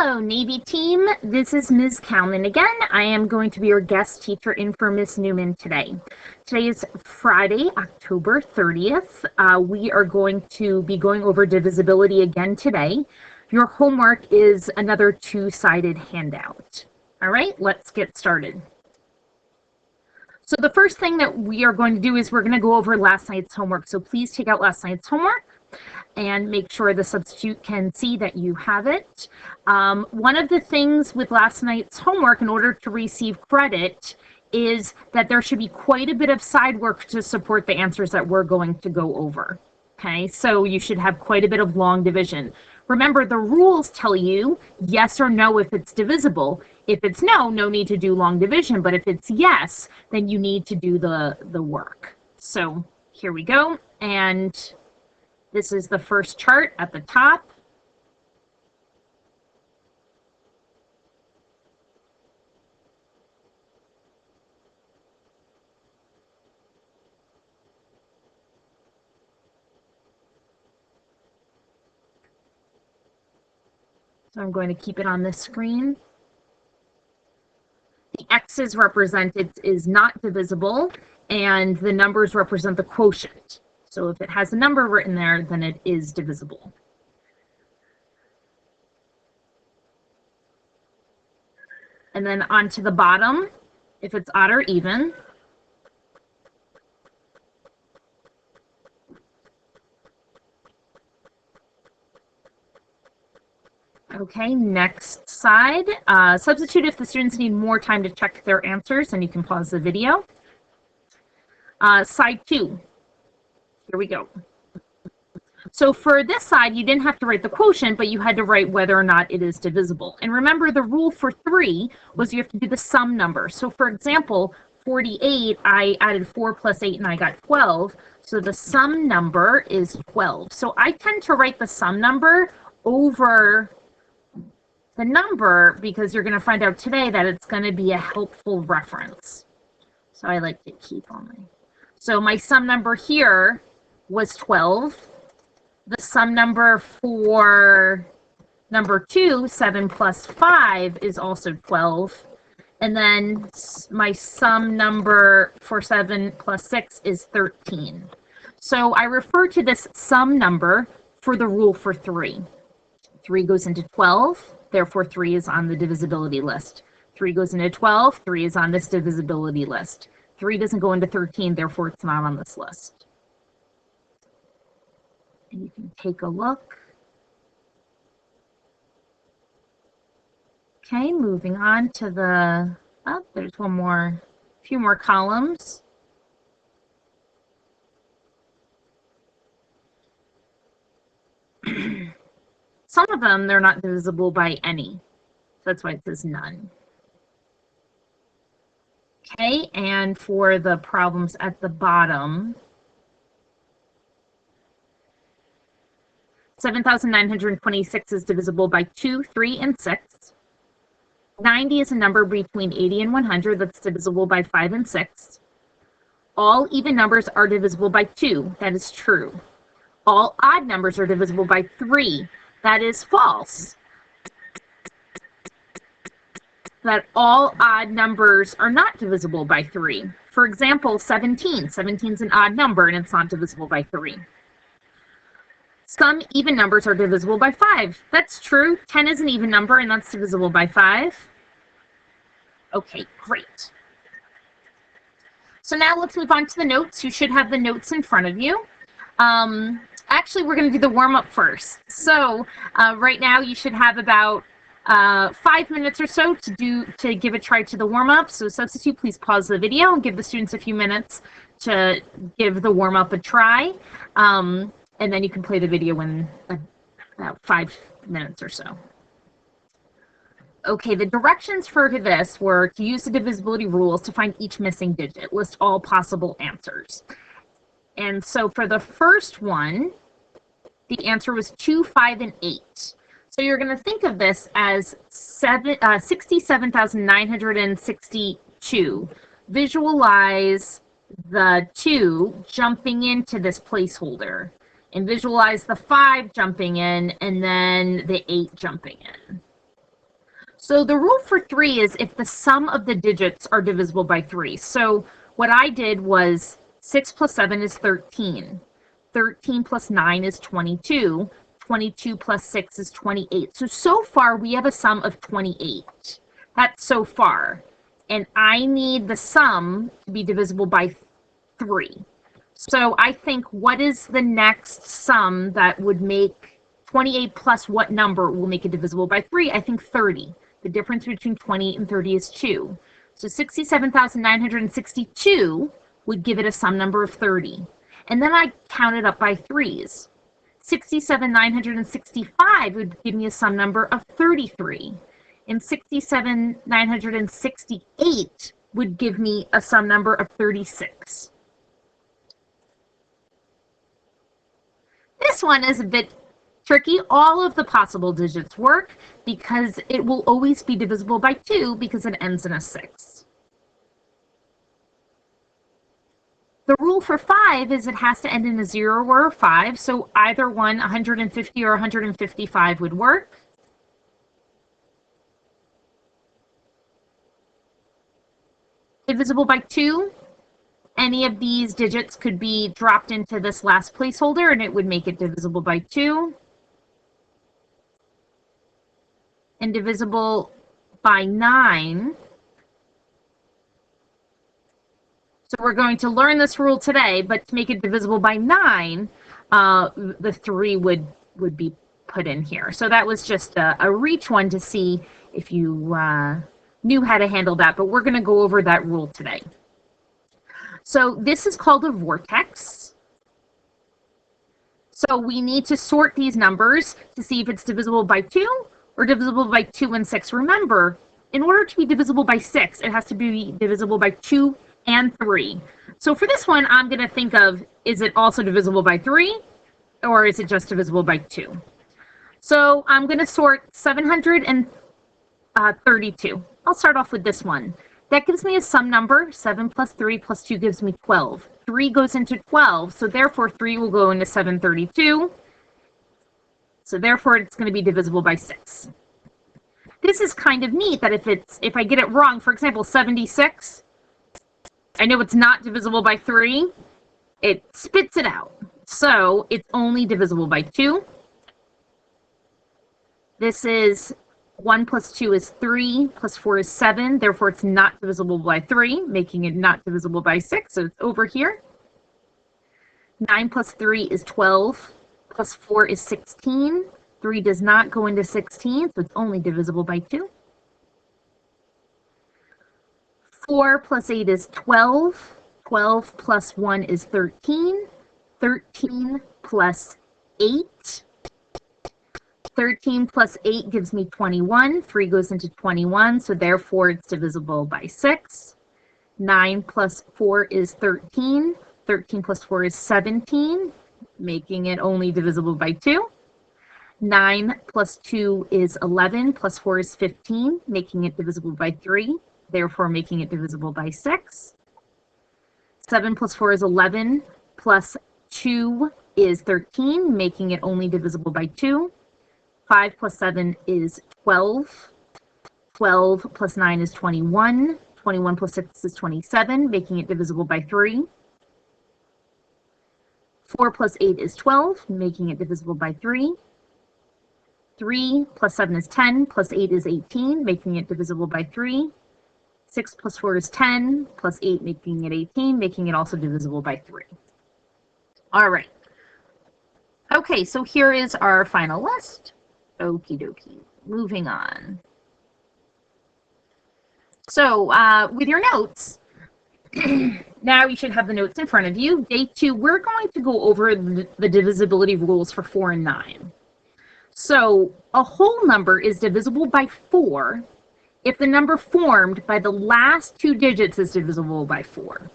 Hello, Navy team. This is Ms. Calman again. I am going to be your guest teacher in for Miss Newman today. Today is Friday, October 30th. We are going to be going over divisibility again today. Your homework is another two-sided handout. All right, let's get started. So the first thing that we are going to do is we're going to go over last night's homework. So please take out last night's homework and make sure the substitute can see that you have it. One of the things with last night's homework, in order to receive credit, is that there should be quite a bit of side work to support the answers that we're going to go over. Okay, so you should have quite a bit of long division. Remember, the rules tell you yes or no if it's divisible. If it's no, no need to do long division, but if it's yes, then you need to do the work. So here we go, and this is the first chart at the top. So I'm going to keep it on this screen. The X's represent it is not divisible, and the numbers represent the quotient. So if it has a number written there, then it is divisible. And then onto the bottom, if it's odd or even. Okay, next side. Substitute if the students need more time to check their answers, and you can pause the video. Side 2. Here we go. So for this side, you didn't have to write the quotient, but you had to write whether or not it is divisible. And remember, the rule for 3 was you have to do the sum number. So for example, 48, I added 4 plus 8 and I got 12. So the sum number is 12. So I tend to write the sum number over the number because you're going to find out today that it's going to be a helpful reference. So I like to keep on my... So my sum number here was 12. The sum number for number 2, 7 plus 5, is also 12. And then my sum number for 7 plus 6 is 13. So I refer to this sum number for the rule for 3. 3 goes into 12, therefore 3 is on the divisibility list. 3 goes into 12, 3 is on this divisibility list. 3 doesn't go into 13, therefore it's not on this list. And you can take a look. Okay, moving on to the, oh, there's a few more columns. Some of them, they're not divisible by any. So that's why it says none. Okay, and for the problems at the bottom, 7,926 is divisible by 2, 3, and 6. 90 is a number between 80 and 100 that's divisible by 5 and 6. All even numbers are divisible by 2. That is true. All odd numbers are divisible by 3. That is false. That all odd numbers are not divisible by 3. For example, 17. 17 is an odd number and it's not divisible by 3. Some even numbers are divisible by 5. That's true. 10 is an even number, and that's divisible by 5. Okay, great. So now let's move on to the notes. You should have the notes in front of you. Actually, we're going to do the warm-up first. So right now you should have about 5 minutes or so to give a try to the warm-up. So substitute, please pause the video and give the students a few minutes to give the warm-up a try. And then you can play the video in about 5 minutes or so. Okay, the directions for this were to use the divisibility rules to find each missing digit, list all possible answers. And so for the first one, the answer was 2, 5, and 8. So you're going to think of this as 67,962. Visualize the 2 jumping into this placeholder. And visualize the 5 jumping in, and then the 8 jumping in. So the rule for 3 is if the sum of the digits are divisible by 3. So what I did was 6 plus 7 is 13. 13 plus 9 is 22. 22 plus 6 is 28. So far we have a sum of 28. That's so far. And I need the sum to be divisible by 3. So I think, what is the next sum that would make 28 plus what number will make it divisible by 3? I think 30. The difference between 28 and 30 is 2. So 67,962 would give it a sum number of 30. And then I counted up by 3s. 67,965 would give me a sum number of 33. And 67,968 would give me a sum number of 36. This one is a bit tricky. All of the possible digits work because it will always be divisible by 2 because it ends in a 6. The rule for 5 is it has to end in a 0 or a 5, so either one, 150 or 155, would work. Divisible by 2, any of these digits could be dropped into this last placeholder and it would make it divisible by 2. And divisible by 9. So we're going to learn this rule today, but to make it divisible by 9, the 3 would be put in here. So that was just a reach one to see if you knew how to handle that, but we're going to go over that rule today. So this is called a vortex. So we need to sort these numbers to see if it's divisible by 2 or divisible by 2 and 6. Remember, in order to be divisible by 6, it has to be divisible by 2 and 3. So for this one, I'm going to think of, is it also divisible by 3 or is it just divisible by 2? So I'm going to sort 732. I'll start off with this one. That gives me a sum number. 7 plus 3 plus 2 gives me 12. 3 goes into 12, so therefore 3 will go into 732. So therefore it's going to be divisible by 6. This is kind of neat that if I get it wrong, for example, 76, I know it's not divisible by 3. It spits it out. So it's only divisible by 2. This is 1 plus 2 is 3, plus 4 is 7, therefore it's not divisible by 3, making it not divisible by 6, so it's over here. 9 plus 3 is 12, plus 4 is 16. 3 does not go into 16, so it's only divisible by 2. 4 plus 8 is 12. 12 plus 1 is 13. 13 plus 8. 13 plus 8 gives me 21. 3 goes into 21, so therefore it's divisible by 6. 9 plus 4 is 13. 13 plus 4 is 17, making it only divisible by 2. 9 plus 2 is 11, plus 4 is 15, making it divisible by 3, therefore making it divisible by 6. 7 plus 4 is 11, plus 2 is 13, making it only divisible by 2. 5 plus 7 is 12. 12 plus 9 is 21. 21 plus 6 is 27, making it divisible by 3. 4 plus 8 is 12, making it divisible by 3. 3 plus 7 is 10, plus 8 is 18, making it divisible by 3. 6 plus 4 is 10, plus 8 making it 18, making it also divisible by 3. All right. Okay, so here is our final list. Okie dokie. Moving on. So with your notes, now you should have the notes in front of you. Day 2, we're going to go over the divisibility rules for 4 and 9. So a whole number is divisible by 4 if the number formed by the last 2 digits is divisible by 4.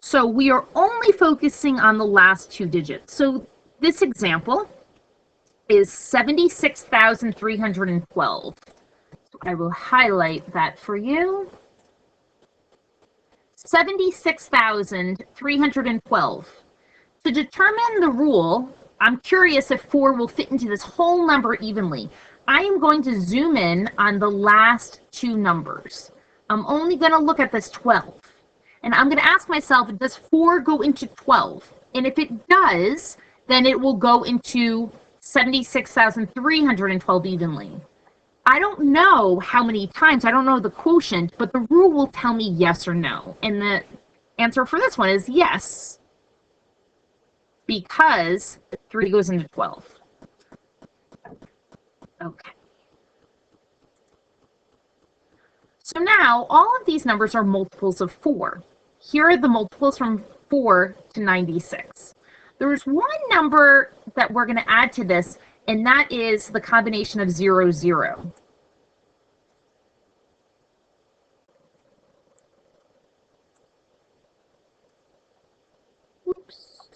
So we are only focusing on the last 2 digits. So this example is 76,312. So I will highlight that for you. 76,312. To determine the rule I'm curious if 4 will fit into this whole number evenly. I am going to zoom in on the last two numbers. I'm only going to look at this 12. And I'm going to ask myself, does 4 go into 12? And if it does, then it will go into 76,312 evenly. I don't know how many times, I don't know the quotient, but the rule will tell me yes or no. And the answer for this one is yes, because 3 goes into 12. Okay. So now all of these numbers are multiples of 4. Here are the multiples from 4 to 96. There's one number that we're going to add to this, and that is the combination of 0, 0. Oops.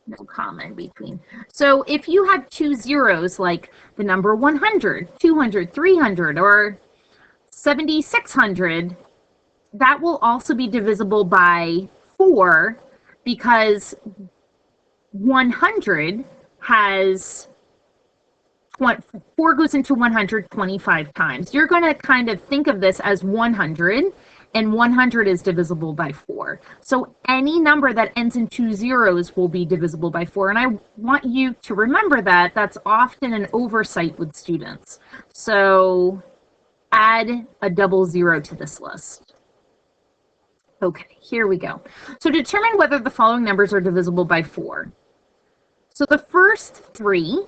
No comma in between. So if you have two zeros, like the number 100, 200, 300, or 7,600, that will also be divisible by 4, because 100 has 4 goes into 100 25 times. You're going to kind of think of this as 100, and 100 is divisible by 4. So any number that ends in two zeros will be divisible by 4. And I want you to remember that. That's often an oversight with students. So add a double 0 to this list. Okay, here we go. So determine whether the following numbers are divisible by 4. So the first three,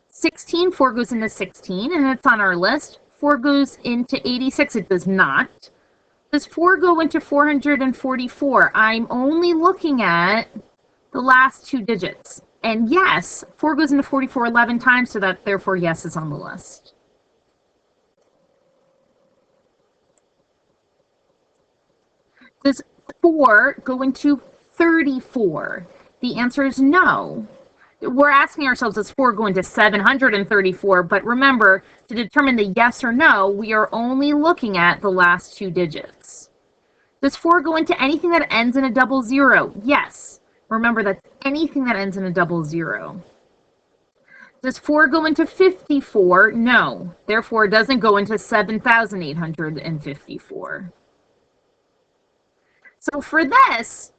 16, 4 goes into 16, and it's on our list. 4 goes into 86, it does not. Does 4 go into 444? I'm only looking at the last two digits. And yes, 4 goes into 44 11 times, so that therefore yes is on the list. Does 4 go into 34? The answer is no. We're asking ourselves, does 4 go into 734? But remember, to determine the yes or no, we are only looking at the last two digits. Does 4 go into anything that ends in a double 0? Yes. Remember, that's anything that ends in a double 0. Does 4 go into 54? No. Therefore, it doesn't go into 7,854. So for this,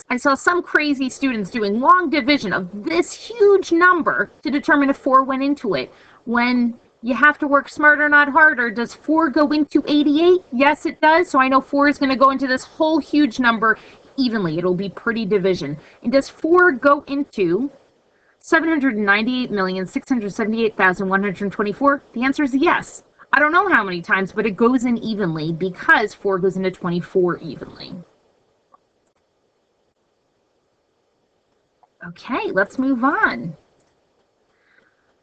I saw some crazy students doing long division of this huge number to determine if 4 went into it. When you have to work smarter, not harder, does 4 go into 88? Yes, it does. So I know 4 is going to go into this whole huge number evenly. It'll be pretty division. And does 4 go into 798,678,124? The answer is yes. I don't know how many times, but it goes in evenly because 4 goes into 24 evenly. Okay, let's move on.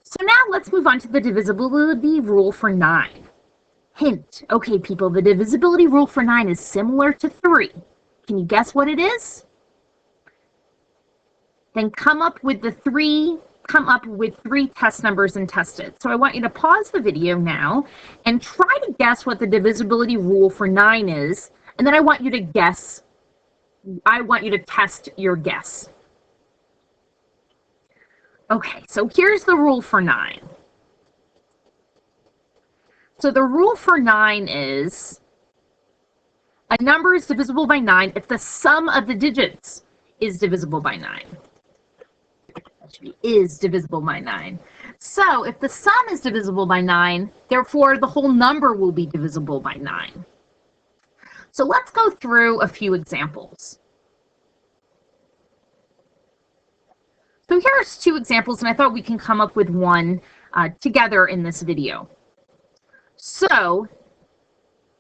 So now let's move on to the divisibility rule for 9. Hint, okay people, the divisibility rule for 9 is similar to 3. Can you guess what it is? Then come up with three test numbers and test it. So I want you to pause the video now and try to guess what the divisibility rule for 9 is, and then I want you to test your guess. Okay, so here's the rule for 9. So the rule for 9 is a number is divisible by 9 if the sum of the digits is divisible by 9. Is divisible by 9. So if the sum is divisible by 9, therefore the whole number will be divisible by 9. So let's go through a few examples. So here's two examples, and I thought we can come up with one together in this video. So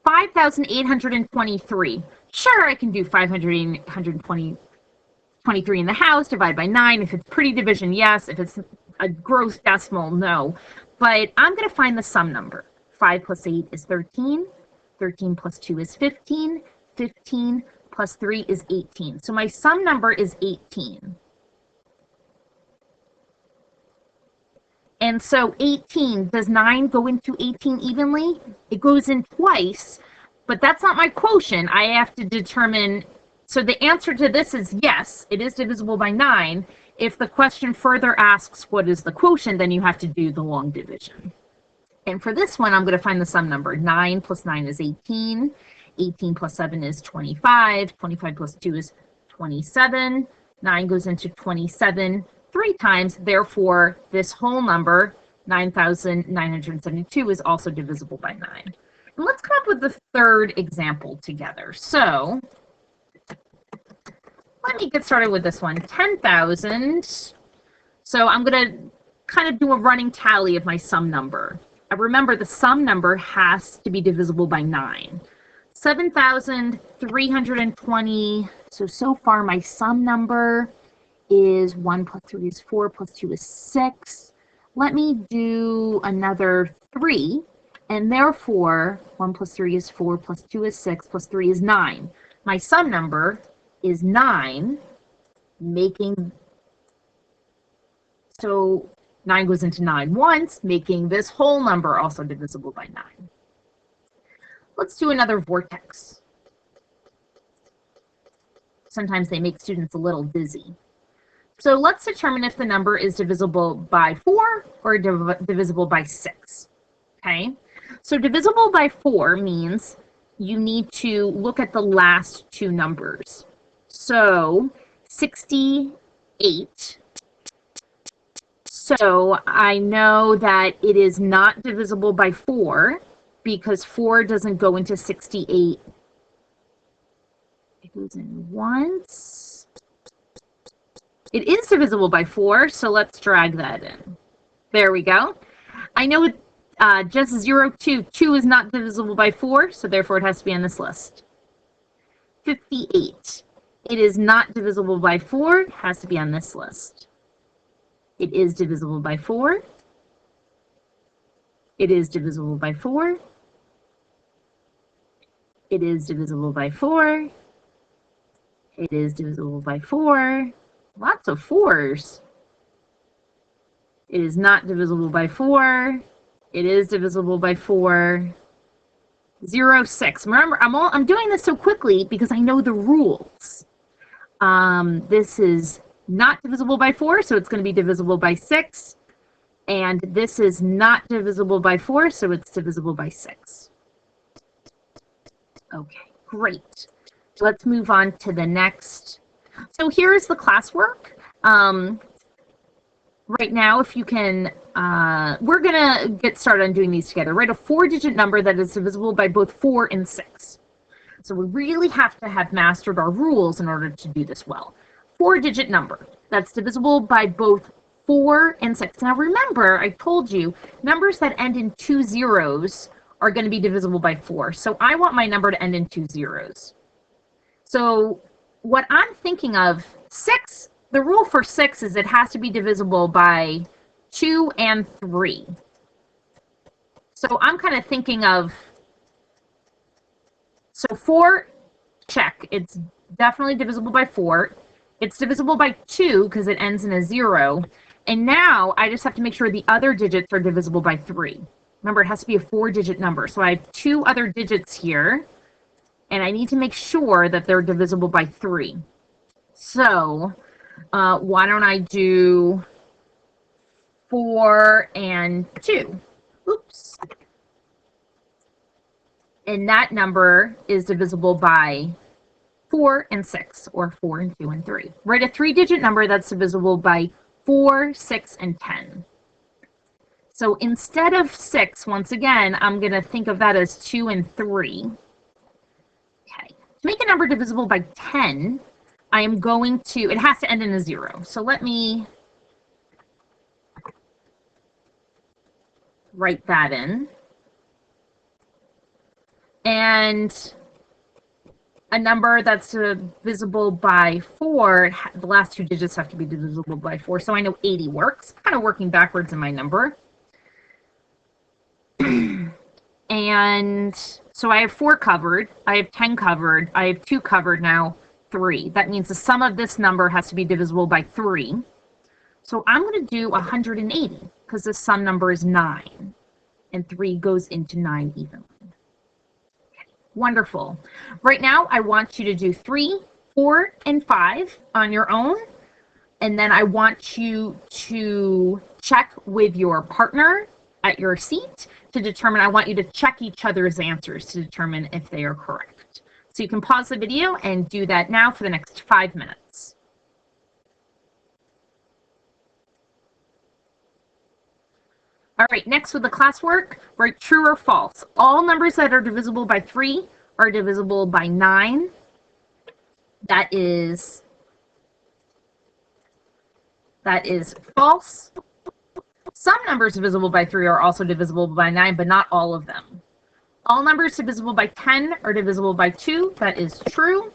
5,823. Sure, I can do 523 in the house, divide by 9. If it's pretty division, yes. If it's a gross decimal, no. But I'm going to find the sum number. 5 plus 8 is 13. 13 plus 2 is 15. 15 plus 3 is 18. So my sum number is 18. And so 18, does 9 go into 18 evenly? It goes in twice, but that's not my quotient. I have to determine So the answer to this is yes, it is divisible by 9. If the question further asks what is the quotient, then you have to do the long division. And for this one, I'm going to find the sum number. 9 plus 9 is 18. 18 plus 7 is 25. 25 plus 2 is 27. 9 goes into 27 3 times. Therefore, this whole number, 9,972, is also divisible by 9. And let's come up with the third example together. So let me get started with this one. 10,000. So I'm going to kind of do a running tally of my sum number. Remember, the sum number has to be divisible by 9. 7,320. So far my sum number is 1 plus 3 is 4 plus 2 is 6. Let me do another 3. And therefore, 1 plus 3 is 4 plus 2 is 6 plus 3 is 9. My sum number is 9, so 9 goes into 9 once, making this whole number also divisible by 9. Let's do another vortex. Sometimes they make students a little dizzy. So let's determine if the number is divisible by 4 or divisible by 6. Okay? So divisible by 4 means you need to look at the last two numbers. So 68. So I know that it is not divisible by 4 because 4 doesn't go into 68. It goes in once. It is divisible by 4, so let's drag that in. There we go. I know it just 0, 2. 2 is not divisible by 4, so therefore it has to be on this list. 58. It is not divisible by 4, it has to be on this list. It is divisible by 4. It is divisible by 4. It is divisible by 4. It is divisible by 4. Lots of 4s. It is not divisible by 4. It is divisible by 4. 0, 6. Remember, I'm doing this so quickly because I know the rules. This is not divisible by 4, so it's going to be divisible by 6. And this is not divisible by 4, so it's divisible by 6. Okay, great. Let's move on to the next. So here's the classwork. Right now, if you can, we're going to get started on doing these together. Write a 4-digit number that is divisible by both 4 and 6. So we really have to have mastered our rules in order to do this well. 4-digit number that's divisible by both 4 and 6. Now remember, I told you, numbers that end in 2 zeros are going to be divisible by 4. So I want my number to end in 2 zeros. So what I'm thinking of, 6, the rule for 6 is it has to be divisible by 2 and 3. So I'm kind of thinking of, so 4, check. It's definitely divisible by 4. It's divisible by 2 because it ends in a 0. And now I just have to make sure the other digits are divisible by 3. Remember, it has to be a 4-digit number. So I have 2 other digits here, and I need to make sure that they're divisible by 3. So why don't I do 4 and 2? Oops. And that number is divisible by 4 and 6, or 4 and 2 and 3. Write a 3-digit number that's divisible by 4, 6, and 10. So instead of 6, once again, I'm going to think of that as 2 and 3. Okay. To make a number divisible by 10, I am going to, it has to end in a 0. So let me write that in. And a number that's divisible by 4, the last 2 digits have to be divisible by 4. So I know 80 works. Kind of working backwards in my number. And so I have 4 covered. I have 10 covered. I have 2 covered now. 3. That means the sum of this number has to be divisible by 3. So I'm going to do 180 because the sum number is 9. And 3 goes into 9 evenly. Wonderful. Right now, I want you to do 3, 4 and 5 on your own, and then I want you to check with your partner at your seat to determine, I want you to check each other's answers to determine if they are correct. So you can pause the video and do that now for the next 5 minutes. All right, next with the classwork, write true or false. All numbers that are divisible by 3 are divisible by 9. That is false. Some numbers divisible by 3 are also divisible by 9, but not all of them. All numbers divisible by 10 are divisible by 2. That is true.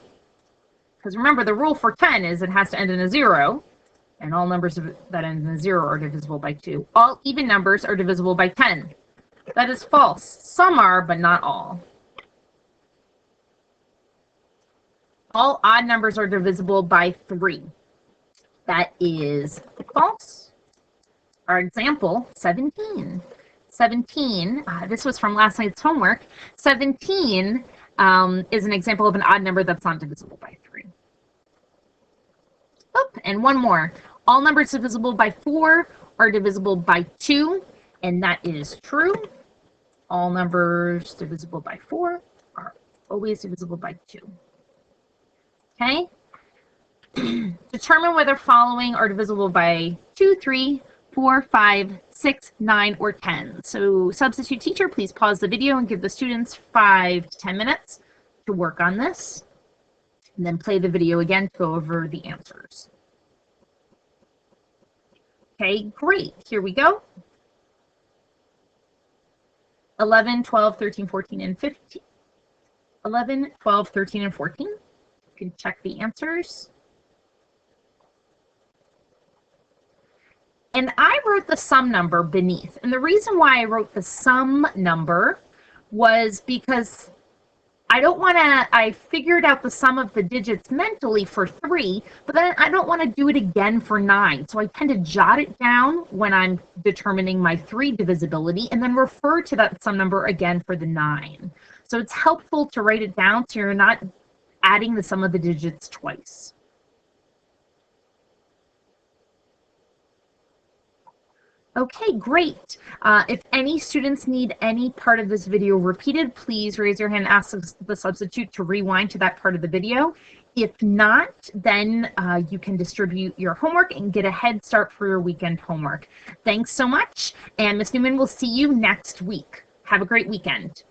Because remember, the rule for 10 is it has to end in a 0. And all numbers that end in a 0 are divisible by 2. All even numbers are divisible by 10. That is false. Some are, but not all. All odd numbers are divisible by 3. That is false. Our example, 17. 17, this was from last night's homework. 17 is an example of an odd number that's not divisible by 3. Oop, and one more. All numbers divisible by 4 are divisible by 2, and that is true. All numbers divisible by 4 are always divisible by 2. Okay? Determine whether following are divisible by 2, 3, 4, 5, 6, 9, or 10. So substitute teacher, please pause the video and give the students 5 to 10 minutes to work on this. And then play the video again to go over the answers. Okay, great. Here we go. 11, 12, 13, 14, and 15. 11, 12, 13, and 14. You can check the answers. And I wrote the sum number beneath. And the reason why I wrote the sum number was because I figured out the sum of the digits mentally for 3, but then I don't want to do it again for 9. So I tend to jot it down when I'm determining my 3 divisibility and then refer to that sum number again for the 9. So it's helpful to write it down so you're not adding the sum of the digits twice. Okay, great. If any students need any part of this video repeated, please raise your hand and ask the substitute to rewind to that part of the video. If not, then you can distribute your homework and get a head start for your weekend homework. Thanks so much, and Ms. Newman will see you next week. Have a great weekend.